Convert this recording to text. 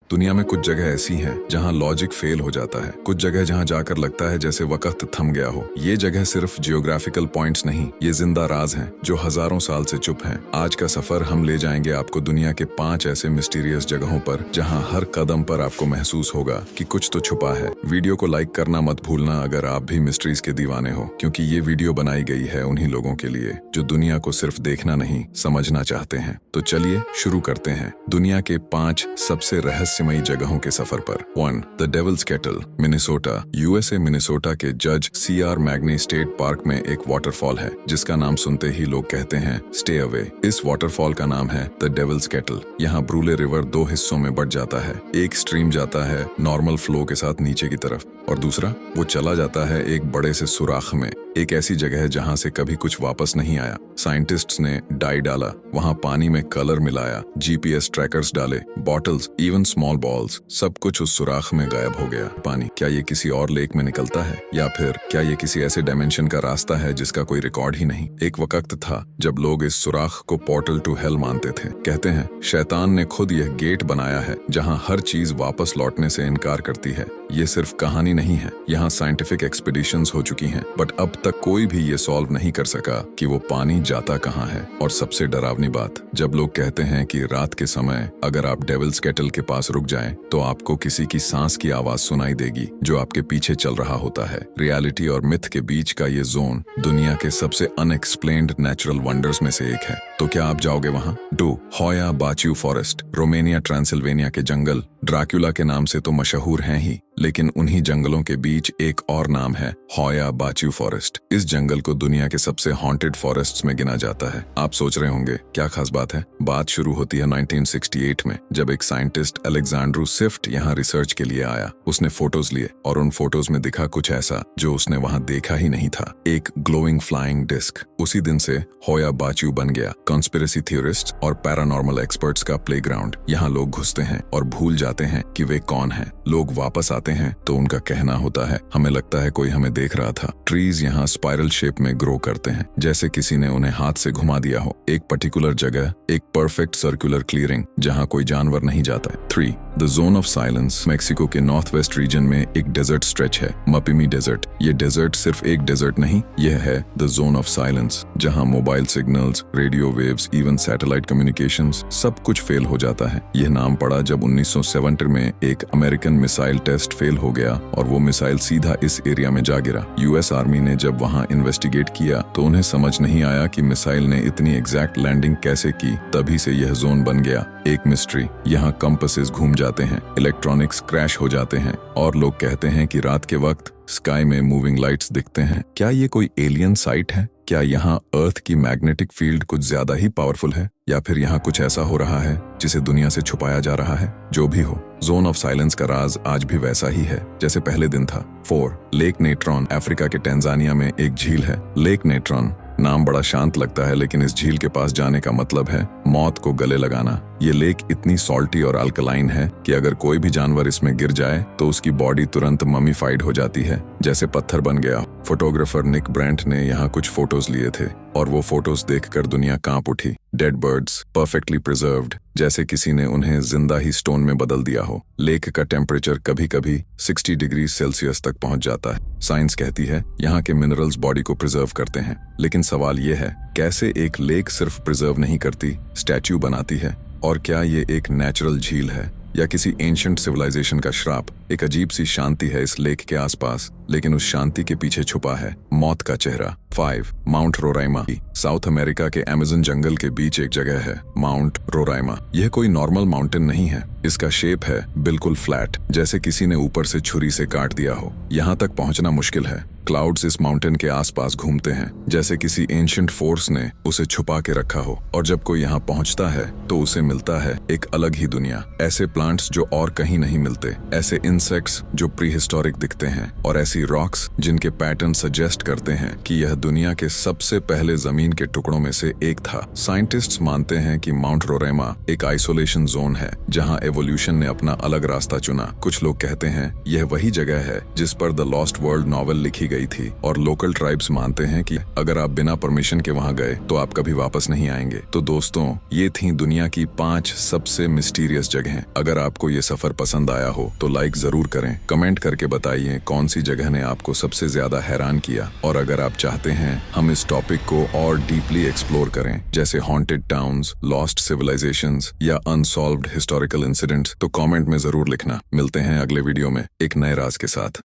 दुनिया में कुछ जगह ऐसी हैं जहां लॉजिक फेल हो जाता है, कुछ जगह जहां जाकर लगता है जैसे वक्त थम गया हो। ये जगह सिर्फ जियोग्राफिकल पॉइंट्स नहीं, ये जिंदा राज हैं जो हजारों साल से चुप हैं। आज का सफर हम ले जाएंगे आपको दुनिया के 5 ऐसे मिस्टीरियस जगहों पर जहां हर कदम पर आपको महसूस होगा कि कुछ तो छुपा है। वीडियो को लाइक करना मत भूलना अगर आप भी मिस्ट्रीज के दीवाने हो, क्योंकि ये वीडियो बनाई गई है उन्हीं लोगों के लिए जो दुनिया को सिर्फ देखना नहीं समझना चाहते हैं। तो चलिए शुरू करते हैं दुनिया के 5 सबसे रहस्यमयी जगहों के सफर पर। 1. The Devil's Kettle, Minnesota. USA Minnesota के जज CR मैग्नी स्टेट पार्क में एक वाटरफॉल है जिसका नाम सुनते ही लोग कहते हैं स्टे अवे। इस वाटरफॉल का नाम है द डेविल्स केटल। यहाँ ब्रूले रिवर 2 हिस्सों में बढ़ जाता है। एक स्ट्रीम जाता है नॉर्मल फ्लो के साथ नीचे की तरफ और दूसरा वो चला जाता है एक बड़े से सुराख में, एक ऐसी जगह है जहां से कभी कुछ वापस नहीं आया। साइंटिस्ट्स ने डाई डाला, वहां पानी में कलर मिलाया, GPS ट्रैकर्स डाले, बॉटल्स, इवन स्मॉल बॉल्स, सब कुछ उस सुराख में गायब हो गया। पानी क्या ये किसी और लेक में निकलता है या फिर क्या ये किसी ऐसे डायमेंशन का रास्ता है जिसका कोई रिकॉर्ड ही नहीं। एक वक्त था जब लोग इस सुराख को पोर्टल टू हेल मानते थे। कहते हैं शैतान ने खुद यह गेट बनाया है जहां हर चीज वापस लौटने से इनकार करती है। ये सिर्फ कहानी नहीं है, यहाँ साइंटिफिक एक्सपीडिशंस हो चुकी हैं, बट अब तक कोई भी ये सॉल्व नहीं कर सका कि वो पानी जाता कहाँ है। और सबसे डरावनी बात, जब लोग कहते हैं कि रात के समय अगर आप डेविल्स केटल के पास रुक जाएं, तो आपको किसी की सांस की आवाज सुनाई देगी जो आपके पीछे चल रहा होता है। रियलिटी और मिथ के बीच का ये जोन दुनिया के सबसे अनएक्सप्लेन्ड नेचुरल वंडर्स में से एक है। तो क्या आप जाओगे वहाँ? डू होया बाच्यू फॉरेस्ट, रोमानिया ट्रांसिल्वेनिया के जंगल ड्रैकुला के नाम से तो मशहूर हैं ही, लेकिन उन्हीं जंगलों के बीच एक और नाम है होया बाच्यू फॉरेस्ट। इस जंगल को दुनिया के सबसे हॉन्टेड फॉरेस्ट्स में गिना जाता है। आप सोच रहे होंगे क्या खास बात है? बात शुरू होती है 1968 में, जब एक साइंटिस्ट अलेक्जेंड्रो स्विफ्ट यहाँ रिसर्च के लिए आया। उसने फोटोज लिए और उन फोटोज में दिखा कुछ ऐसा जो उसने वहाँ देखा ही नहीं था, एक ग्लोइंग फ्लाइंग डिस्क। उसी दिन से होया बाच्यू बन गया कॉन्स्पिरेसी थ्योरिस्ट और पैरानॉर्मल एक्सपर्ट्स का प्लेग्राउंड। यहाँ लोग घुसते हैं और भूल जाते हैं कि वे कौन हैं। लोग वापस आते हैं तो उनका कहना होता है हमें लगता है कोई हमें देख रहा था। ट्रीज यहाँ स्पाइरल शेप में ग्रो करते हैं जैसे किसी ने उन्हें हाथ से घुमा दिया हो। एक पर्टिकुलर जगह एक परफेक्ट सर्कुलर क्लियरिंग जहाँ कोई जानवर नहीं जाता है। 3. The zone of silence, Mexico के नॉर्थ वेस्ट रीजन में एक डेजर्ट स्ट्रेच है, मपिमी डेजर्ट। ये डेजर्ट सिर्फ एक डेजर्ट नहीं, यह है द जोन ऑफ साइलेंस, जहाँ mobile signals, radio waves, even satellite communications सब कुछ फेल हो जाता है। यह नाम पड़ा जब 1970 में एक अमेरिकन मिसाइल टेस्ट फेल हो गया और वो मिसाइल सीधा इस एरिया में जा गिरा। US आर्मी ने जब वहाँ इन्वेस्टिगेट किया तो उन्हें समझ नहीं आया कि मिसाइल ने इतनी एग्जैक्ट लैंडिंग कैसे की। तभी से यह जोन बन गया एक मिस्ट्री। यहाँ कंपासेस घूम जाते हैं, इलेक्ट्रॉनिक्स क्रैश हो जाते हैं और लोग कहते हैं कि रात के वक्त स्काई में मूविंग लाइट्स दिखते हैं। क्या ये कोई एलियन साइट है? क्या यहाँ अर्थ की मैग्नेटिक फील्ड कुछ ज्यादा ही पावरफुल है या फिर यहाँ कुछ ऐसा हो रहा है जिसे दुनिया से छुपाया जा रहा है? जो भी हो, जोन ऑफ साइलेंस का राज आज भी वैसा ही है जैसे पहले दिन था। 4. लेक नेट्रॉन, अफ्रीका के टेंजानिया में एक झील है लेक नेट्रॉन। नाम बड़ा शांत लगता है लेकिन इस झील के पास जाने का मतलब है मौत को गले लगाना। ये लेक इतनी सॉल्टी और अल्कलाइन है कि अगर कोई भी जानवर इसमें गिर जाए तो उसकी बॉडी तुरंत ममीफाइड हो जाती है जैसे पत्थर बन गया। फोटोग्राफर निक ब्रेंट ने यहाँ कुछ फोटोज लिए थे और वो फोटोज देखकर दुनिया कांप उठी। डेड बर्ड्स परफेक्टली प्रिजर्व्ड, जैसे किसी ने उन्हें जिंदा ही स्टोन में बदल दिया हो। लेक का टेम्परेचर कभी कभी 60 डिग्री सेल्सियस तक पहुंच जाता है। साइंस कहती है यहाँ के मिनरल्स बॉडी को प्रिजर्व करते हैं, लेकिन सवाल ये है कैसे एक लेक सिर्फ प्रिजर्व नहीं करती, स्टैच्यू बनाती है? और क्या ये एक नेचुरल झील है या किसी एंशिएंट सिविलाइजेशन का श्राप? एक अजीब सी शांति है इस लेक के आसपास, लेकिन उस शांति के पीछे छुपा है मौत का चेहरा। 5. माउंट रोराइमा, साउथ अमेरिका के अमेज़न जंगल के बीच एक जगह है माउंट रोराइमा। यह कोई नॉर्मल माउंटेन नहीं है, इसका शेप है बिल्कुल फ्लैट, जैसे किसी ने ऊपर से छुरी से काट दिया हो। यहाँ तक पहुँचना मुश्किल है। क्लाउड्स इस माउंटेन के आसपास घूमते हैं जैसे किसी एंशिएंट फोर्स ने उसे छुपा के रखा हो, और जब कोई यहाँ पहुँचता है तो उसे मिलता है एक अलग ही दुनिया। ऐसे प्लांट्स जो और कहीं नहीं मिलते, ऐसे इंसेक्ट्स जो प्री हिस्टोरिक दिखते हैं और ऐसी रॉक्स जिनके पैटर्न सजेस्ट करते हैं कि यह दुनिया के सबसे पहले जमीन के टुकड़ों में से एक था। साइंटिस्ट्स मानते हैं कि माउंट रोराइमा एक आइसोलेशन जोन है जहां एवोल्यूशन ने अपना अलग रास्ता चुना। कुछ लोग कहते हैं यह वही जगह है जिस पर द लॉस्ट वर्ल्ड नॉवेल लिखी गई थी और लोकल ट्राइब्स मानते हैं कि अगर आप बिना परमिशन के वहां गए तो आप कभी वापस नहीं आएंगे। तो दोस्तों, ये थी दुनिया की 5 सबसे मिस्टीरियस जगहें। अगर आपको ये सफर पसंद आया हो तो लाइक जरूर करें, कमेंट करके बताइए कौन सी जगह ने आपको सबसे ज्यादा हैरान किया। और अगर आप चाहते हैं हम इस टॉपिक को और डीपली एक्सप्लोर करें, जैसे हॉन्टेड टाउन्स, लॉस्ट सिविलाइजेशंस या अनसॉल्व्ड हिस्टोरिकल इंसिडेंट्स, तो कमेंट में जरूर लिखना। मिलते हैं अगले वीडियो में एक नए राज के साथ।